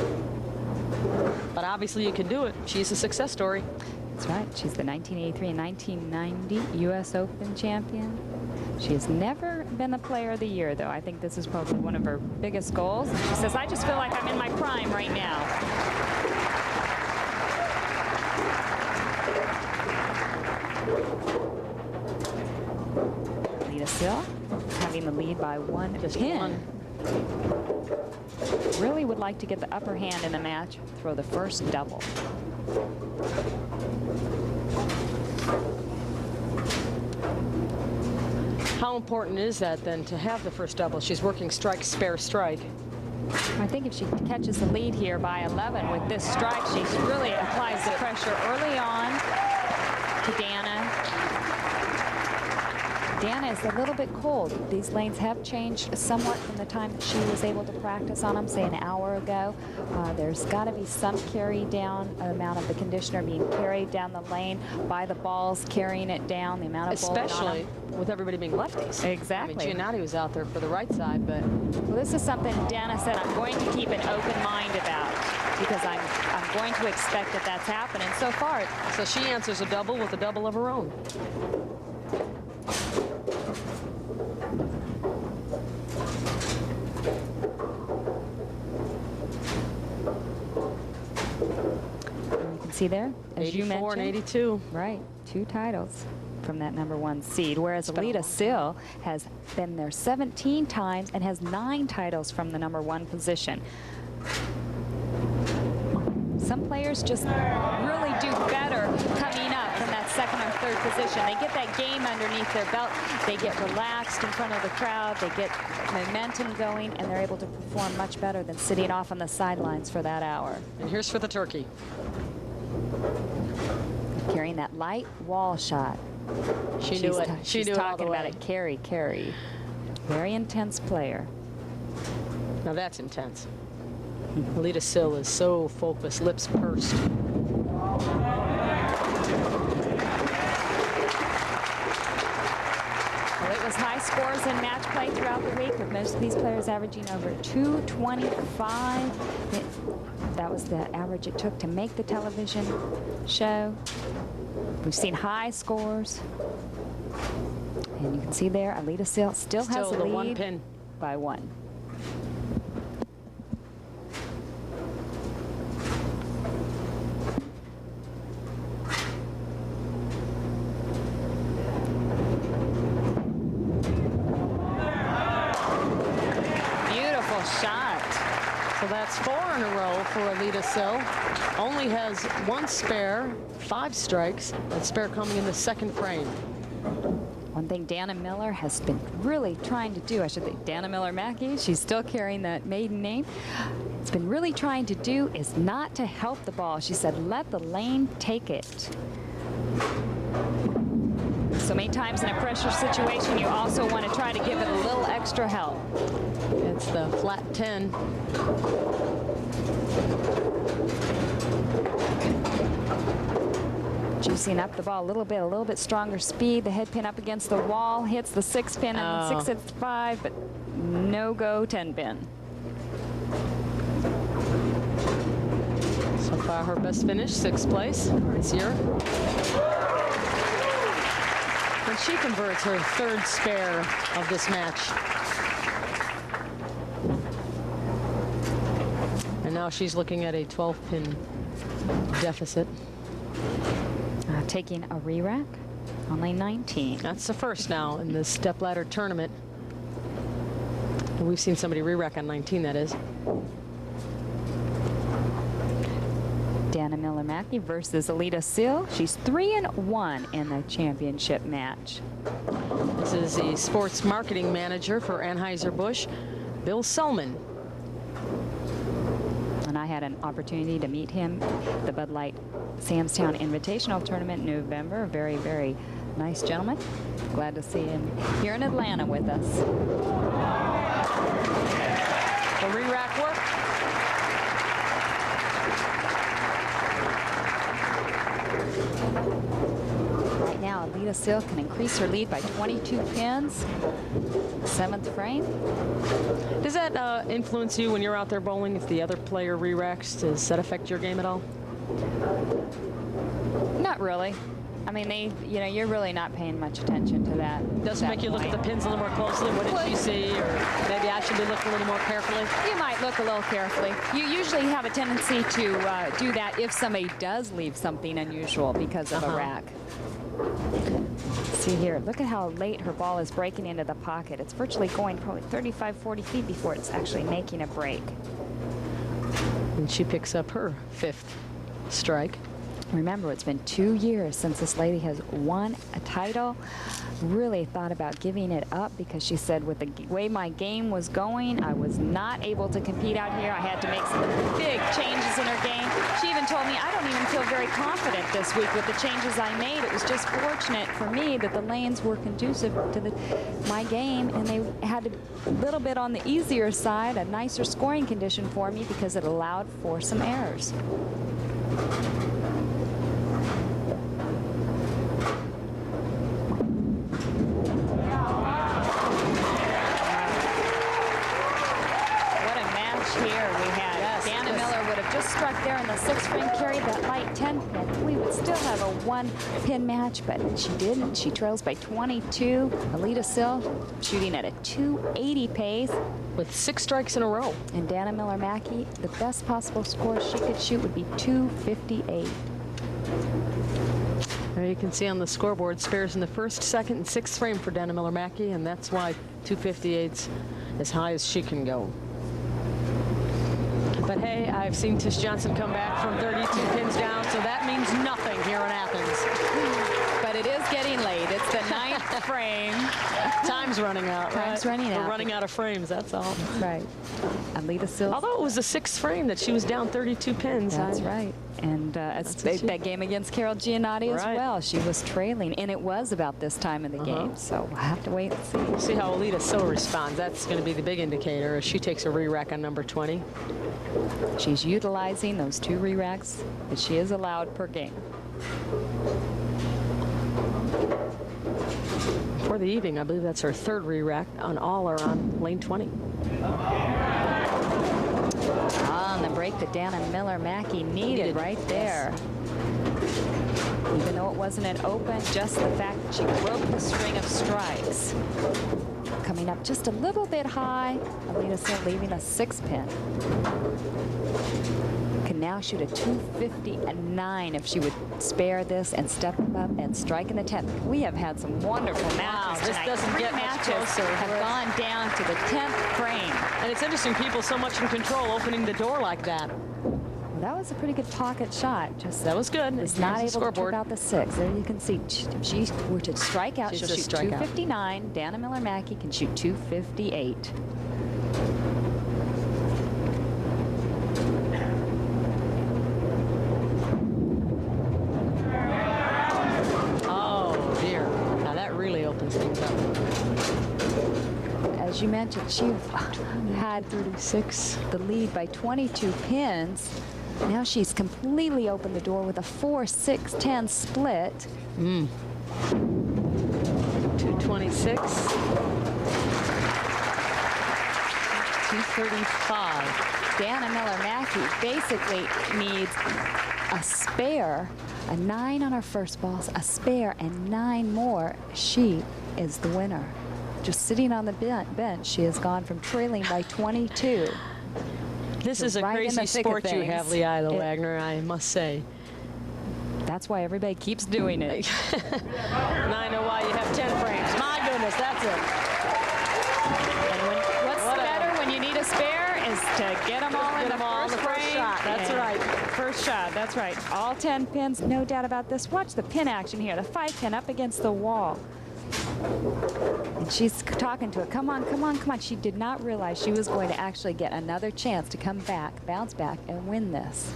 But obviously you can do it. She's a success story. That's right. She's the 1983 and 1990 U.S. Open champion. She has never been the player of the year, though. I think this is probably one of her biggest goals. She says, I just feel like I'm in my prime right now. Aleta having the lead by 1 pin. Really would like to get the upper hand in the match, throw the first double. How important is that then to have the first double? She's working strike, spare, strike. I think if she catches the lead here by 11 with this strike, she really applies the pressure early on to Dana. Dana is a little bit cold. These lanes have changed somewhat from the time that she was able to practice on them, say an hour ago. There's got to be some carry down amount of the conditioner being carried down the lane by the balls carrying it down, the amount of bowling on them. Especially with everybody being lefties. Exactly. I mean, Giannotti was out there for the right side, but... Well, this is something Dana said I'm going to keep an open mind about, because I'm going to expect that that's happening. So far, so she answers a double with a double of her own. you can see there, as you mentioned, 84 and 82. right, 2 titles from that #1 seed, whereas Aleta has been there 17 times and has 9 titles from the #1 position. Some players just really do better coming up from that 2nd or 3rd position. They get that game underneath their belt. They get relaxed in front of the crowd. They get momentum going, and they're able to perform much better than sitting off on the sidelines for that hour. And here's for the turkey. Carrying that light wall shot. She knew it. She knew it all the talking about way. it. Carry. Very intense player. Now that's intense. Aleta is so focused, lips pursed. high scores in match play throughout the week, with most of these players averaging over 225. That was the average it took to make the television show. We've seen high scores. And you can see there, Aleta still has the lead one pin by 1. Beautiful shot. So that's 4 in a row for Aleta-Sill. Only has 1 spare, 5 strikes. That spare coming in the 2nd frame. One thing Dana Miller has been really trying to do, I should think Dana Miller-Mackie, she's still carrying that maiden name, has been really trying to do is not to help the ball. She said, let the lane take it. So many times in a pressure situation, you also want to try to give it a little extra help. It's the flat 10. Juicing up the ball a little bit stronger speed. The head pin up against the wall, hits the 6 pin and the 6 hits 5, but no go 10 pin. So far her best finish, 6th place this year. And she converts her 3rd spare of this match. And now she's looking at a 12-pin deficit. Taking a re-rack on lane 19. That's the first now in this stepladder tournament. And we've seen somebody re-rack on 19, that is. Dana Miller-Mackie versus Aleta-Sill. She's 3-1 in the championship match. This is the sports marketing manager for Anheuser-Busch, Bill Selman. And I had an opportunity to meet him at the Bud Light Samstown Invitational Tournament in November. A very, very nice gentleman. Glad to see him here in Atlanta with us. The re-rack work. Right now, Aleta-Sill can increase her lead by 22 pins. 7th frame. Does that influence you when you're out there bowling if the other player re-racks? Does that affect your game at all? Not really. I mean, you're really not paying much attention to that. Doesn't make you look at the pins a little more closely. What did she see? Or maybe I should be looking a little more carefully. You might look a little carefully. You usually have a tendency to do that if somebody does leave something unusual because of a rack. See here, look at how late her ball is breaking into the pocket. It's virtually going probably 35, 40 feet before it's actually making a break. And she picks up her 5th strike. Remember, it's been 2 years since this lady has won a title. Really thought about giving it up because she said with the way my game was going, I was not able to compete out here. I had to make some big changes in her game. She even told me, I don't even feel very confident this week with the changes I made. It was just fortunate for me that the lanes were conducive to my game, and they had a little bit on the easier side, a nicer scoring condition for me because it allowed for some errors. Struck there in the 6th frame, carried that light 10 pin. We would still have a 1-pin match, but she didn't. She trails by 22. Aleta-Sill shooting at a 280 pace. With 6 strikes in a row. And Dana Miller-Mackie, the best possible score she could shoot would be 258. There you can see on the scoreboard, spares in the 1st, 2nd, and 6th frame for Dana Miller-Mackie, and that's why 258's as high as she can go. But hey, I've seen Tish Johnson come back from 32 pins down, so that means nothing here in Athens. But it is getting late. It's the 9th frame. Time's running out, right? Time's running out. We're running out of frames, that's all. That's right. Aleta-Sill. Although it was the 6th frame that she was down 32 pins. That's right. And that game against Carol Giannotti as well. She was trailing, and it was about this time of the game. So we'll have to wait and see. We'll see how Aleta-Sill responds. That's going to be the big indicator as she takes a re-rack on number 20. She's utilizing those 2 re-racks that she is allowed per game. For the evening. I believe that's her third re-rack, on all are on lane 20. On the break that Dana Miller-Mackie needed right there. Even though it wasn't an open, just the fact that she broke the string of strikes. Coming up just a little bit high. Aleta still leaving a 6-pin. Can now shoot a 259 if she would spare this and step up and strike in the 10th. We have had some wonderful matches this tonight. doesn't Three get much matches closer. have gone down to the 10th frame. And it's interesting, people so much in control opening the door like that. Well, that was a pretty good pocket shot. Just That was good. was not able to trip out the 6. There you can see, if she were to strike out, she'll shoot 259. Dana Miller-Mackie can shoot 258. Oh dear. Now that really opens things up. As you mentioned, she had 36 the lead by 22 pins. Now she's completely opened the door with a 4-6-10 split. 226. 235. Dana Miller-Mackie basically needs a spare, a 9 on her first balls, a spare, and 9 more. She is the winner. Just sitting on the bench, she has gone from trailing by 22. This is a crazy sport you have, Leila Wagner, I must say. That's why everybody keeps doing it. And I know why you have 10 frames. My goodness, that's it. And what's better when you need a spare is to get them all in the first shot. That's right. First shot, that's right. All 10 pins, no doubt about this. Watch the pin action here, the 5-pin up against the wall. And she's talking to it. Come on, come on, come on. She did not realize she was going to actually get another chance to come back, bounce back, and win this.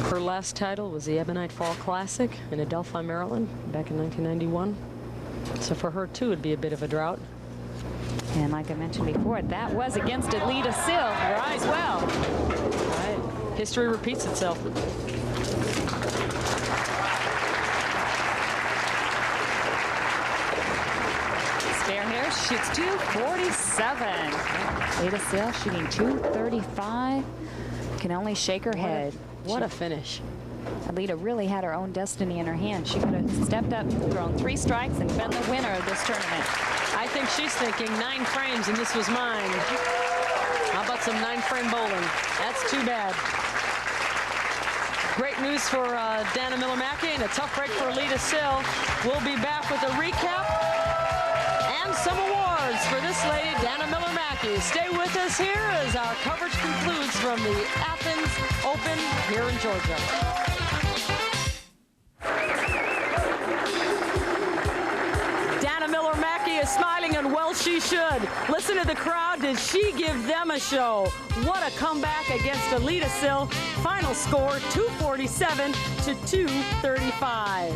Her last title was the Ebonite Fall Classic in Adelphi, Maryland, back in 1991. So for her, too, it'd be a bit of a drought. And like I mentioned before, that was against Nydick-Sill as well. Right. History repeats itself. Spare here, shoots 247. Nydick-Sill shooting 235. Can only shake her head. What a finish. Aleta really had her own destiny in her hand. She could have stepped up, thrown 3 strikes, and been the winner of this tournament. I think she's thinking 9 frames and this was mine. How about some 9-frame bowling? That's too bad. Great news for Dana Miller-Mackie and a tough break for Nydick-Sill. We'll be back with a recap and some awards for this lady, Dana Miller-Mackie. Stay with us here as our coverage concludes from the Athens Open here in Georgia. Dana Miller-Mackie is smiling, and well she should. Listen to the crowd. Did she give them a show? What a comeback against Nydick-Sill. Final score 247 to 235.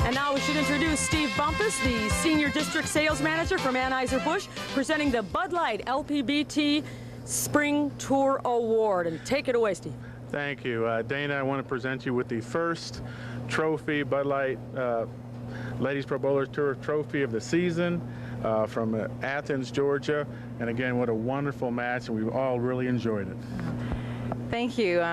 And now we should introduce Steve Bumpus, the Senior District Sales Manager from Anheuser-Busch, presenting the Bud Light LPBT Spring Tour Award. And take it away, Steve. Thank you. Dana, I want to present you with the first trophy, Bud Light Ladies Pro Bowlers Tour Trophy of the season from Athens, Georgia. And again, what a wonderful match, and we all really enjoyed it. Thank you.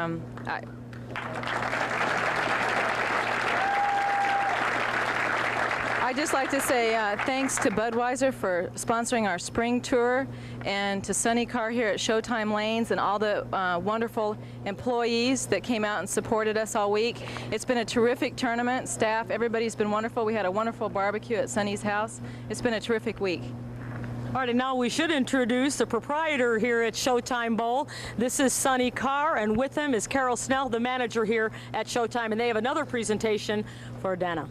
I'd just like to say thanks to Budweiser for sponsoring our spring tour, and to Sunny Carr here at Showtime Lanes, and all the wonderful employees that came out and supported us all week. It's been a terrific tournament. Staff, everybody's been wonderful. We had a wonderful barbecue at Sunny's house. It's been a terrific week. All right, and now we should introduce the proprietor here at Showtime Bowl. This is Sunny Carr, and with him is Carol Snell, the manager here at Showtime, and they have another presentation for Dana.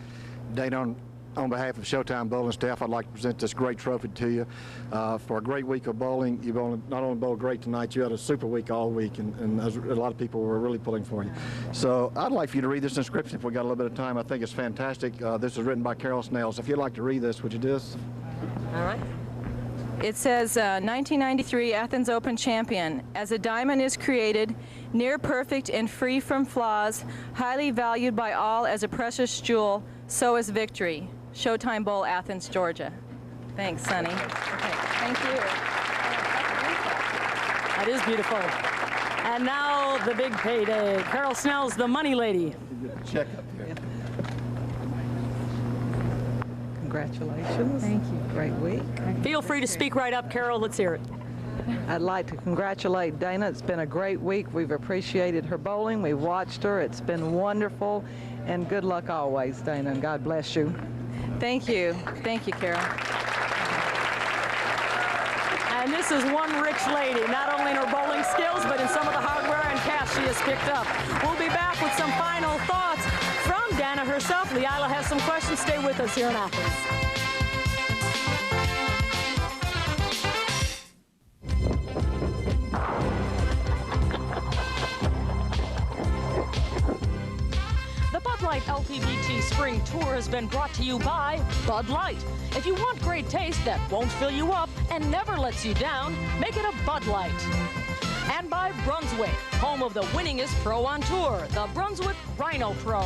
Dana, on behalf of Showtime Bowling staff, I'd like to present this great trophy to you. For a great week of bowling, you've not only bowled great tonight, you had a super week all week, and a lot of people were really pulling for you. So I'd like for you to read this inscription if we got a little bit of time. I think it's fantastic. This is written by Carol Snell. So if you'd like to read this, would you do this? All right. It says, 1993 Athens Open champion. As a diamond is created, near perfect and free from flaws, highly valued by all as a precious jewel, so is victory. Showtime Bowl, Athens, Georgia. Thanks, Sonny. Okay, thank you. That is beautiful. And now the big payday. Carol Snell's the money lady. Check up here. Congratulations. Thank you. Great week. Feel free to speak right up, Carol. Let's hear it. I'd like to congratulate Dana. It's been a great week. We've appreciated her bowling. We've watched her. It's been wonderful. And good luck always, Dana, and God bless you. Thank you. Thank you, Carol. And this is one rich lady, not only in her bowling skills, but in some of the hardware and cash she has picked up. We'll be back with some final thoughts from Dana herself. Leila has some questions. Stay with us here in Athens. The Bud Light LPBT Spring Tour has been brought to you by Bud Light. If you want great taste that won't fill you up and never lets you down, make it a Bud Light. And by Brunswick, home of the winningest pro on tour, the Brunswick Rhino Pro.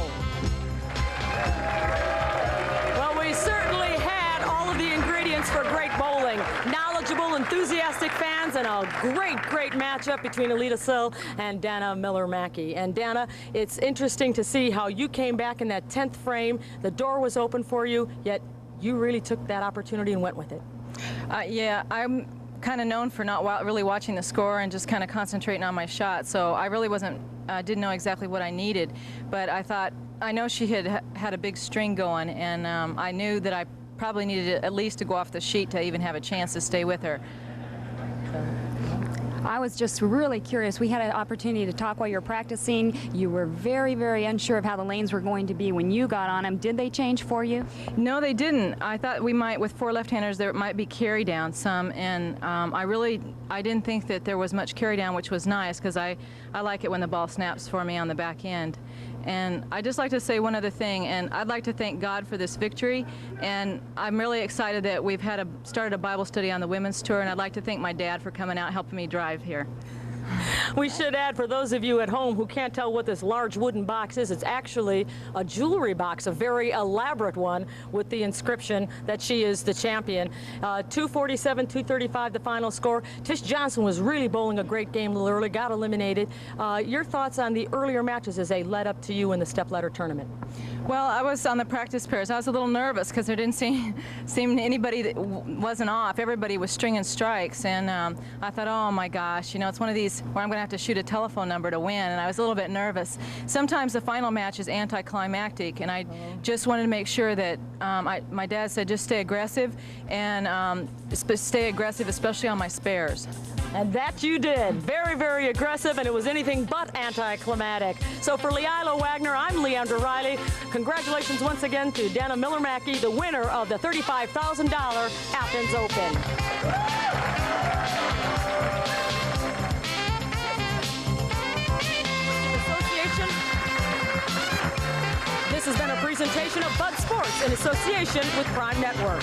Well, we certainly had all of the ingredients for great bowling. Knowledgeable, enthusiastic fans, and a great matchup between Aleta-Sill and Dana Miller-Mackie. And Dana, it's interesting to see how you came back in that 10th frame. The door was open for you, yet you really took that opportunity and went with it. Yeah, I'm kind of known for not really watching the score and just kind of concentrating on my shot. So I really didn't know exactly what I needed. But I thought, I know she had a big string going, and I knew that I probably needed at least to go off the sheet to even have a chance to stay with her. I was just really curious. We had an opportunity to talk while you were practicing. You were very unsure of how the lanes were going to be when you got on them. Did they change for you? No, they didn't. I thought we might, with 4 left-handers, there might be carry down some, and I didn't think that there was much carry down, which was nice, because I like it when the ball snaps for me on the back end. And I'd just like to say one other thing, and I'd like to thank God for this victory, and I'm really excited that we've started a Bible study on the women's tour, and I'd like to thank my dad for coming out helping me drive here. We should add, for those of you at home who can't tell what this large wooden box is, it's actually a jewelry box, a very elaborate one with the inscription that she is the champion. 247, 235 the final score. Tish Johnson was really bowling a great game a little early, got eliminated. Your thoughts on the earlier matches as they led up to you in the step-ladder tournament? Well, I was on the practice pairs. I was a little nervous because there didn't seem anybody that wasn't off. Everybody was stringing strikes, and I thought, oh my gosh, you know, it's one of these where I'm going to have to shoot a telephone number to win, and I was a little bit nervous. Sometimes the final match is anticlimactic, and I just wanted to make sure that my dad said just stay aggressive, and stay aggressive, especially on my spares. And that you did. Very aggressive, and it was anything but anticlimactic. So for Leila Wagner, I'm Leandra Riley. Congratulations once again to Dana Miller-Mackie, the winner of the $35,000 Athens Open. This has been a presentation of Bud Sports in association with Prime Network.